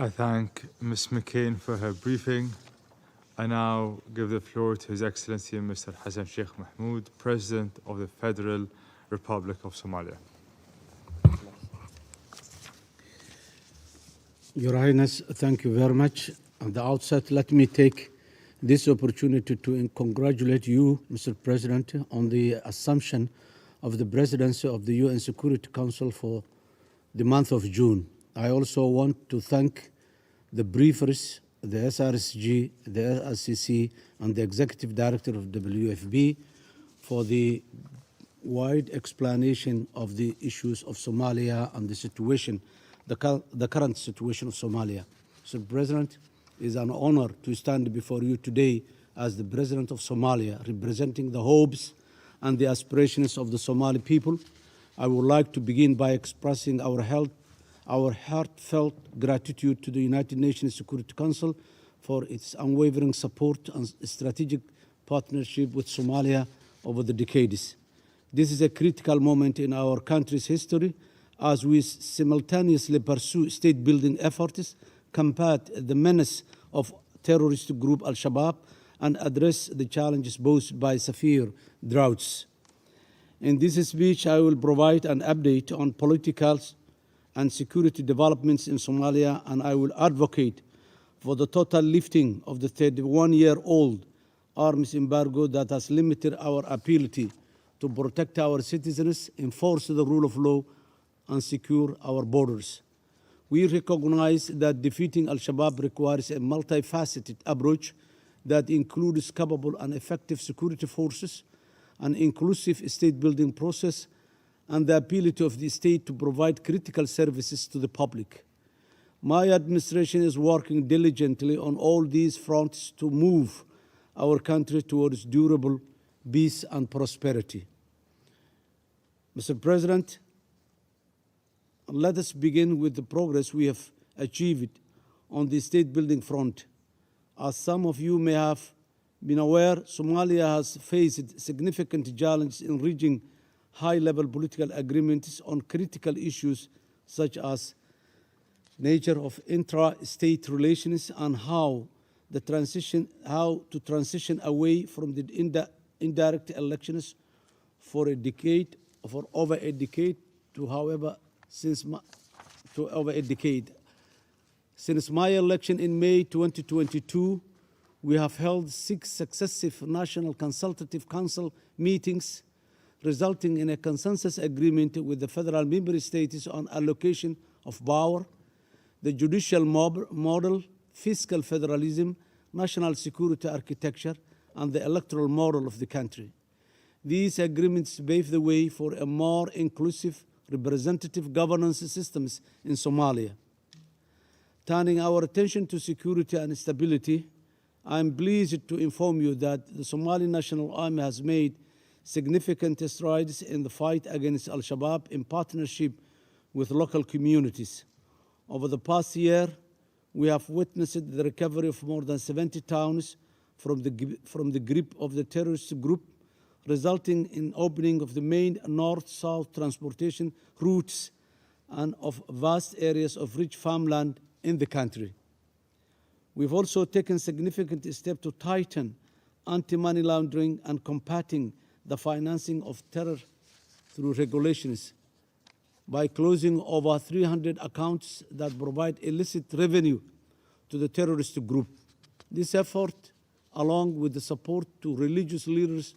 I thank Ms. McCain for her briefing. I now give the floor to His Excellency Mr. Hassan Sheikh Mahmoud, President of the Federal Republic of Somalia. Your Highness, thank you very much. At the outset, let me take this opportunity to congratulate you, Mr. President, on the assumption of the presidency of the UN Security Council for the month of June. I also want to thank the briefers, the SRSG, the SCC, and the Executive Director of WFB for the wide explanation of the issues of Somalia and the situation, the current situation of Somalia. Mr. President, it is an honor to stand before you today as the President of Somalia, representing the hopes and the aspirations of the Somali people. I would like to begin by expressing our heartfelt gratitude to the United Nations Security Council for its unwavering support and strategic partnership with Somalia over the decades. This is a critical moment in our country's history as we simultaneously pursue state-building efforts, combat the menace of terrorist group Al-Shabaab, and address the challenges posed by severe droughts. In this speech, I will provide an update on political and security developments in Somalia, and I will advocate for the total lifting of the 31-year-old arms embargo that has limited our ability to protect our citizens, enforce the rule of law, and secure our borders. We recognize that defeating Al-Shabaab requires a multifaceted approach that includes capable and effective security forces, an inclusive state-building process, and the ability of the state to provide critical services to the public. My administration is working diligently on all these fronts to move our country towards durable peace and prosperity. Mr. President, let us begin with the progress we have achieved on the state-building front. As some of you may have been aware, Somalia has faced significant challenges in reaching high-level political agreements on critical issues such as nature of intra-state relations and how to transition away from the indirect elections for over a decade to over a decade. Since my election in May 2022, we have held 6 successive National Consultative Council meetings, resulting in a consensus agreement with the federal member states on allocation of power, the judicial model, fiscal federalism, national security architecture, and the electoral model of the country. These agreements pave the way for a more inclusive, representative governance systems in Somalia. Turning our attention to security and stability, I am pleased to inform you that the Somali National Army has made significant strides in the fight against Al-Shabaab in partnership with local communities. Over the past year, we have witnessed the recovery of more than 70 towns from the grip of the terrorist group, resulting in opening of the main north-south transportation routes and of vast areas of rich farmland in the country. We've also taken significant steps to tighten anti-money laundering and combating the financing of terror through regulations by closing over 300 accounts that provide illicit revenue to the terrorist group. This effort, along with the support to religious leaders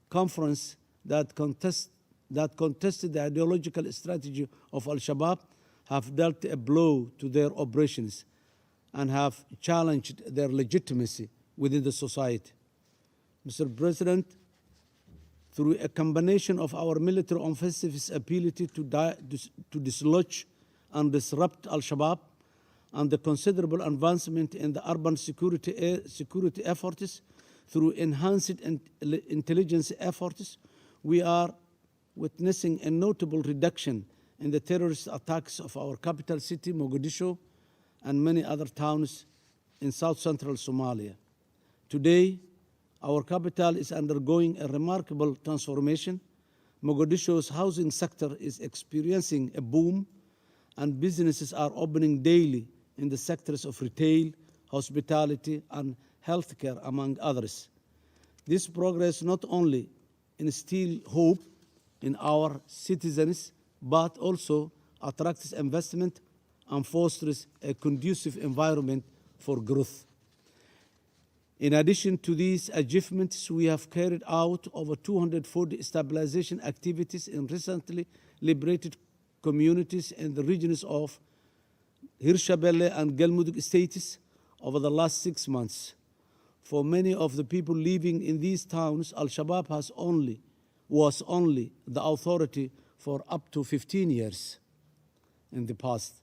conference that contested the ideological strategy of Al-Shabaab, have dealt a blow to their operations and have challenged their legitimacy within the society. Mr. President, through a combination of our military offensive's ability to dislodge and disrupt Al-Shabaab and the considerable advancement in the urban security efforts through enhanced intelligence efforts, we are witnessing a notable reduction in the terrorist attacks of our capital city, Mogadishu, and many other towns in south-central Somalia. Today, our capital is undergoing a remarkable transformation. Mogadishu's housing sector is experiencing a boom, and businesses are opening daily in the sectors of retail, hospitality, and healthcare, among others. This progress not only instills hope in our citizens, but also attracts investment and fosters a conducive environment for growth. In addition to these achievements, we have carried out over 240 stabilization activities in recently liberated communities in the regions of Hirshabelle and Galmudug states over the last 6 months. For many of the people living in these towns, Al-Shabaab was only the authority for up to 15 years in the past.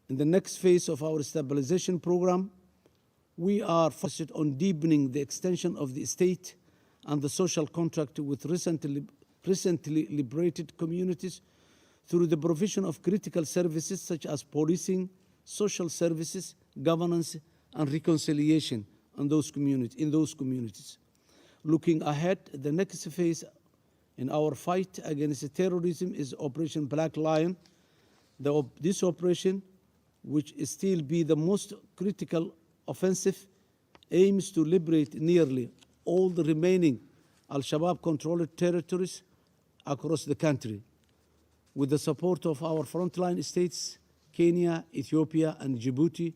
In the next phase of our stabilization program, we are focused on deepening the extension of the state and the social contract with recently liberated communities through the provision of critical services such as policing, social services, governance, and reconciliation in those communities. Looking ahead, the next phase in our fight against terrorism is Operation Black Lion. This operation, which still be the most critical offensive, aims to liberate nearly all the remaining Al-Shabaab-controlled territories across the country. With the support of our frontline states, Kenya, Ethiopia, and Djibouti,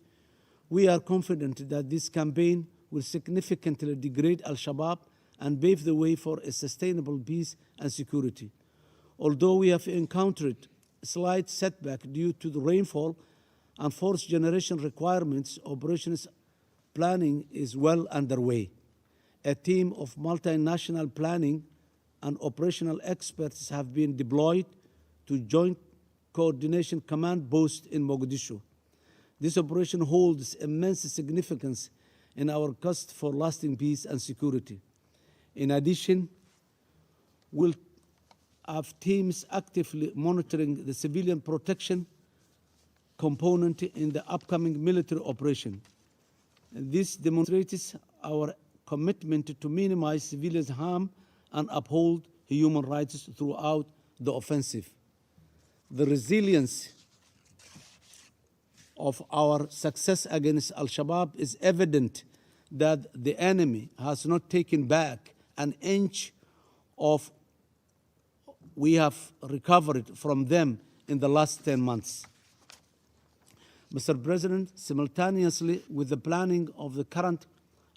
we are confident that this campaign will significantly degrade Al-Shabaab and pave the way for a sustainable peace and security. Although we have encountered slight setback due to the rainfall and force generation requirements, operations planning is well underway. A team of multinational planning and operational experts have been deployed to Joint Coordination Command post in Mogadishu. This operation holds immense significance in our quest for lasting peace and security. In addition, we'll have teams actively monitoring the civilian protection component in the upcoming military operation. This demonstrates our commitment to minimize civilians' harm and uphold human rights throughout the offensive. The resilience of our success against Al-Shabaab is evident that the enemy has not taken back an inch of we have recovered from them in the last 10 months. Mr. President, simultaneously with the planning of the current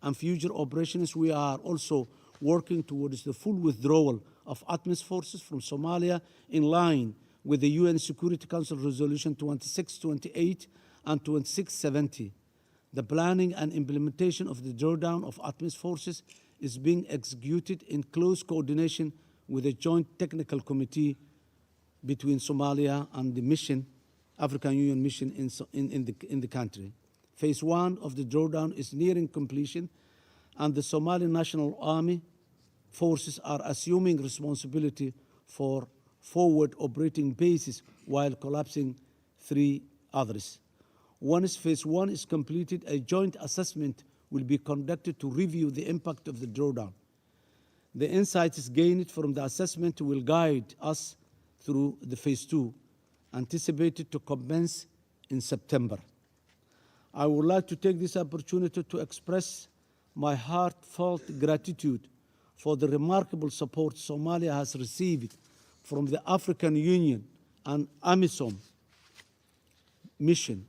and future operations, we are also working towards the full withdrawal of Atmis forces from Somalia in line with the UN Security Council Resolution 2628 and 2670. The planning and implementation of the drawdown of Atmis forces is being executed in close coordination with a joint technical committee between Somalia and the mission, African Union mission in the country. Phase 1 of the drawdown is nearing completion, and the Somali National Army forces are assuming responsibility for forward operating bases while collapsing 3 others. Once phase 1 is completed, a joint assessment will be conducted to review the impact of the drawdown. The insights gained from the assessment will guide us through the phase 2, anticipated to commence in September. I would like to take this opportunity to express my heartfelt gratitude for the remarkable support Somalia has received from the African Union and AMISOM mission.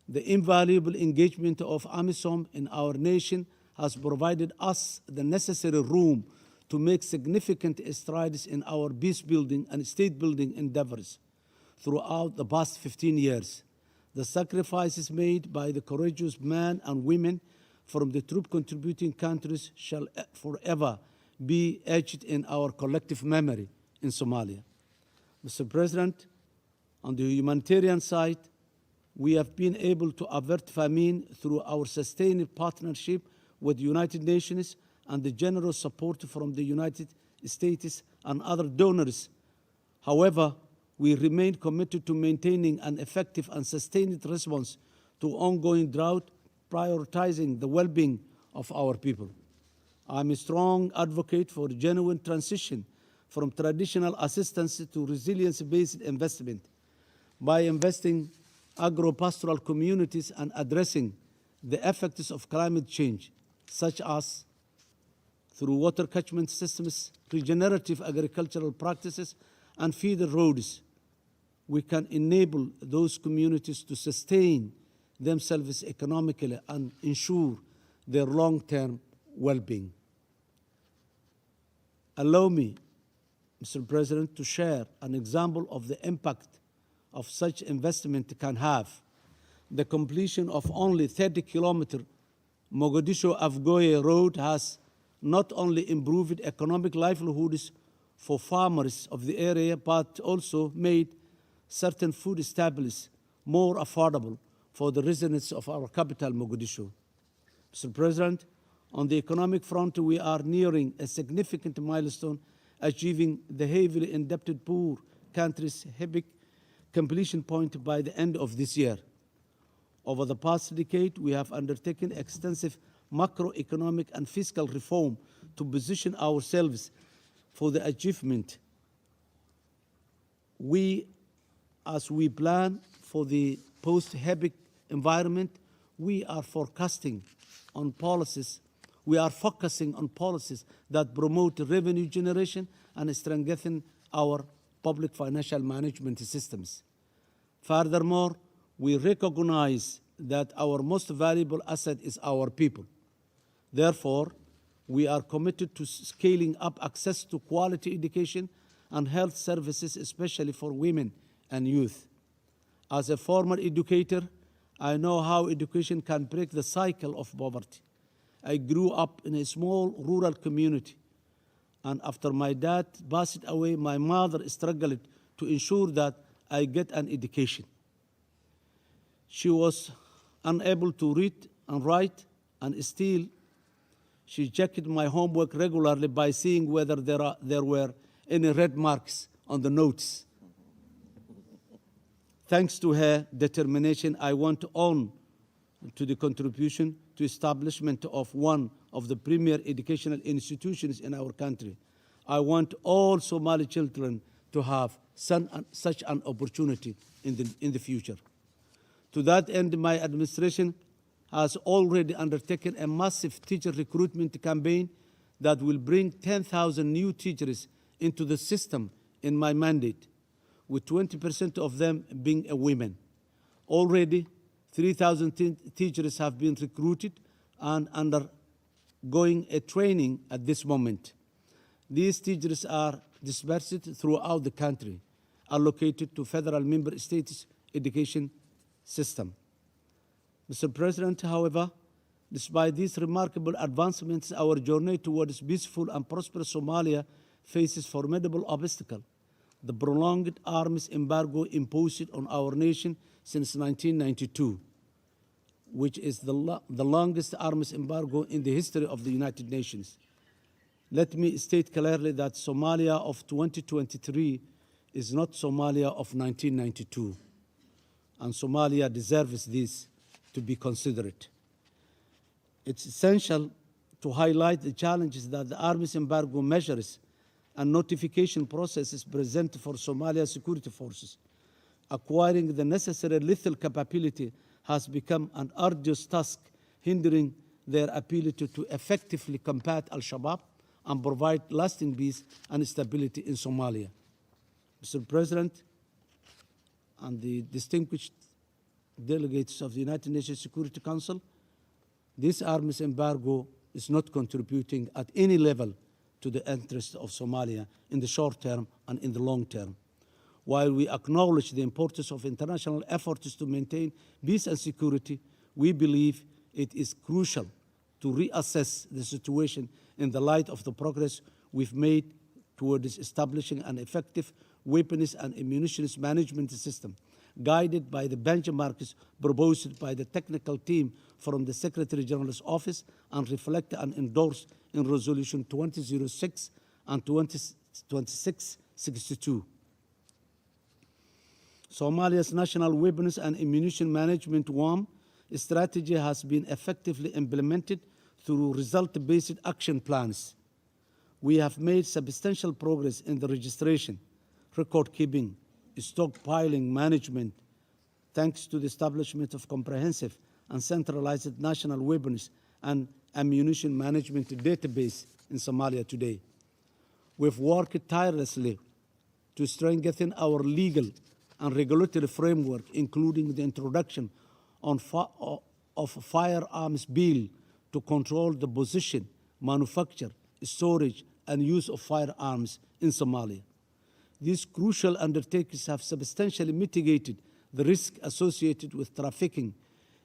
The invaluable engagement of AMISOM in our nation has provided us the necessary room to make significant strides in our peace-building and state-building endeavors throughout the past 15 years. The sacrifices made by the courageous men and women from the troop-contributing countries shall forever be etched in our collective memory in Somalia. Mr. President, on the humanitarian side, we have been able to avert famine through our sustained partnership with the United Nations and the generous support from the United States and other donors. However, we remain committed to maintaining an effective and sustained response to ongoing drought, prioritizing the well-being of our people. I'm a strong advocate for genuine transition from traditional assistance to resilience-based investment. By investing agro-pastoral communities and addressing the effects of climate change, such as through water catchment systems, regenerative agricultural practices, and feeder roads, we can enable those communities to sustain themselves economically and ensure their long-term well-being. Allow me, Mr. President, to share an example of the impact of such investment can have. The completion of only 30-kilometer Mogadishu-Afgoye road has not only improved economic livelihoods for farmers of the area, but also made certain food staples more affordable for the residents of our capital, Mogadishu. Mr. President, on the economic front, we are nearing a significant milestone, achieving the heavily indebted poor country's epic completion point by the end of this year. Over the past decade, we have undertaken extensive macroeconomic and fiscal reform to position ourselves for the achievement. As we plan for the post-epic environment, we are focusing on policies that promote revenue generation and strengthen our public financial management systems. Furthermore, we recognize that our most valuable asset is our people. Therefore, we are committed to scaling up access to quality education and health services, especially for women and youth. As a former educator, I know how education can break the cycle of poverty. I grew up in a small rural community, and after my dad passed away, my mother struggled to ensure that I get an education. She was unable to read and write, and still she checked my homework regularly by seeing whether there were any red marks on the notes. Thanks to her determination, I want to own to the contribution to establishment of one of the premier educational institutions in our country. I want all Somali children to have such an opportunity in the future. To that end, my administration has already undertaken a massive teacher recruitment campaign that will bring 10,000 new teachers into the system in my mandate, with 20% of them being women. Already, 3,000 teachers have been recruited and undergoing a training at this moment. These teachers are dispersed throughout the country, allocated to federal member states' education system. Mr. President, however, despite these remarkable advancements, our journey towards peaceful and prosperous Somalia faces formidable obstacles. The prolonged arms embargo imposed on our nation since 1992, which is the longest arms embargo in the history of the United Nations. Let me state clearly that Somalia of 2023 is not Somalia of 1992, and Somalia deserves this to be considered. It's essential to highlight the challenges that the arms embargo measures and notification processes present for Somalia security forces. Acquiring the necessary lethal capability has become an arduous task, hindering their ability to effectively combat Al-Shabaab and provide lasting peace and stability in Somalia. Mr. President, and the distinguished delegates of the United Nations Security Council, this arms embargo is not contributing at any level to the interests of Somalia in the short term and in the long term. While we acknowledge the importance of international efforts to maintain peace and security, we believe it is crucial to reassess the situation in the light of the progress we've made towards establishing an effective weapons and ammunition management system, guided by the benchmarks proposed by the technical team from the Secretary General's office and reflected and endorsed in Resolution 2006 and 2662. Somalia's National Weapons and Ammunition Management WAM strategy has been effectively implemented through result-based action plans. We have made substantial progress in the registration, record-keeping, stockpiling management, thanks to the establishment of comprehensive and centralized national weapons and ammunition management database in Somalia today. We've worked tirelessly to strengthen our legal and regulatory framework, including the introduction of a firearms bill to control the possession, manufacture, storage, and use of firearms in Somalia. These crucial undertakings have substantially mitigated the risk associated with trafficking,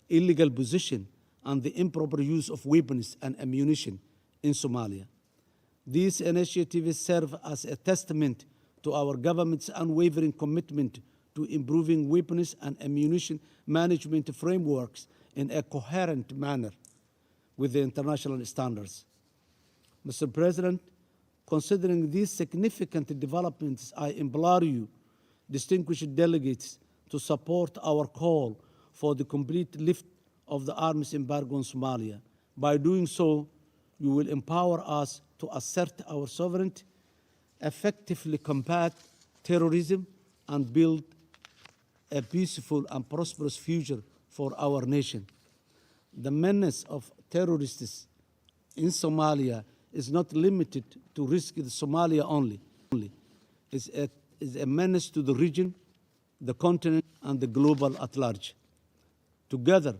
illegal possession, and the improper use of weapons and ammunition in Somalia. These initiatives serve as a testament to our government's unwavering commitment to improving weapons and ammunition management frameworks in a coherent manner with the international standards. Mr. President, considering these significant developments, I implore you, distinguished delegates, to support our call for the complete lift of the arms embargo on Somalia. By doing so, you will empower us to assert our sovereignty, effectively combat terrorism, and build a peaceful and prosperous future for our nation. The menace of terrorists in Somalia is not limited to risk in Somalia only. It's a menace to the region, the continent, and the global at large. Together,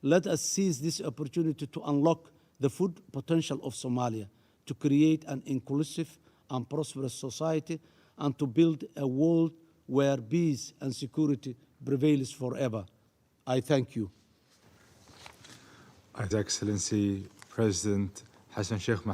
let us seize this opportunity to unlock the full potential of Somalia, to create an inclusive and prosperous society, and to build a world where peace and security prevails forever. I thank you. His Excellency President Hassan Sheikh Mohamud.